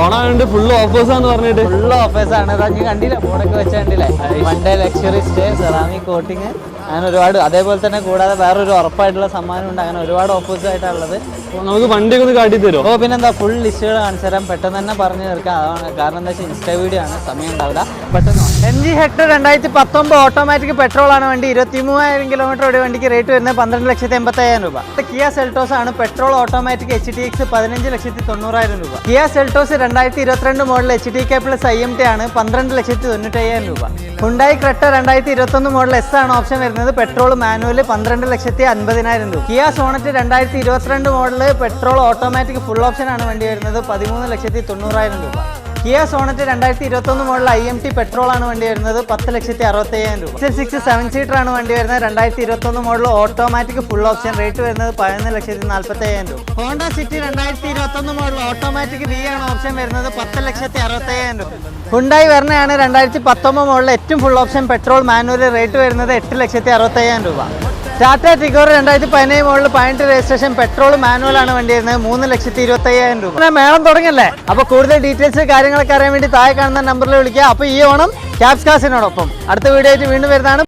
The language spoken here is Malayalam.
ഓണായോണ്ട് ഫുള്ള് ഓഫേഴ്സാന്ന് പറഞ്ഞിട്ട് ഫുള്ള് ഓഫേഴ്സാണ്. നീ കണ്ടില്ല ബോർഡൊക്കെ വെച്ച കണ്ടില്ലേ? One day luxury stay, ceramic coating, അങ്ങനെ ഒരുപാട്. അതേപോലെ തന്നെ കൂടാതെ വേറൊരു ഉറപ്പായിട്ടുള്ള സമ്മാനം ഉണ്ട്. അങ്ങനെ ഒരുപാട് ഓഫേഴ്സ് ആയിട്ടുള്ളത്. നമുക്ക് വണ്ടിയൊക്കെ ഒന്ന് കാട്ടി തരുമോ? ഓ പിന്നെന്താ, ഫുൾ ലിസ്റ്റുകൾ കാണിച്ചു തരാം. പെട്ടെന്ന് തന്നെ പറഞ്ഞു തീർക്കാം. അതാണ് കാരണം എന്താ വെച്ചാൽ ഇൻസ്റ്റാ വീഡിയോ ആണ്, സമയം ഉണ്ടാവില്ല. പെട്ടെന്ന് MG ഹെക്ടർ 2019 ഓട്ടോമാറ്റിക് പെട്രോൾ ആണ് വണ്ടി. 23,000 കിലോമീറ്റർ ഓടിയ വണ്ടിക്ക് റേറ്റ് വരുന്നത് 12,85,000 രൂപ. കിയ സെൽറ്റോസ് ആണ് പെട്രോൾ ഓട്ടോമാറ്റിക് HTX 15,90,000 രൂപ. Kia Seltos 2022 model HTK plus IMT ആണ് 12,95,000 രൂപ. ഹുണ്ടായി ക്രെറ്റ 2021 മോഡൽ S ആണ് ഓപ്ഷൻ വരുന്നത്. പെട്രോൾ മാനുവൽ 12,50,000 രൂപ. Kia Sonet 2022 model petrol automatic full option ആണ് വണ്ടി വരുന്നത് 13,90,000 രൂപ. Kia Sonet 2021 model IMT petrol ആണ് വണ്ടി വരുന്നത് 10,65,000 രൂപ. XL6 7 സീറ്റർ ആണ് വണ്ടി വരുന്നത് 2021 model automatic full option, rate വരുന്നത് 11,40,000 രൂപ. Honda City 2021 model automatic V ആണ് ഓപ്ഷൻ വരുന്നത് 10,60,000 രൂപ. ഹുണ്ടായി വെർണയാണ് 2019 മോഡൽ ഏറ്റവും full option petrol manual, rate വരുന്നത് 8,60,000 രൂപ. Tata Tigor 2017 model 18 registration petrol manual ആണ് വണ്ടി വരുന്നത് 3,25,000 രൂപ. മേളം തുടങ്ങല്ലേ? അപ്പോൾ കൂടുതൽ ഡീറ്റെയിൽസ് കാര്യങ്ങളൊക്കെ അറിയാൻ വേണ്ടി താഴെ കാണുന്ന നമ്പറിൽ വിളിക്കുക. അപ്പോൾ ഈ ഓണം ക്യാപ്സ് കാസിനോടൊപ്പം അടുത്ത വീഡിയോ ആയിട്ട് വീണ്ടും വരുന്നതാണ്.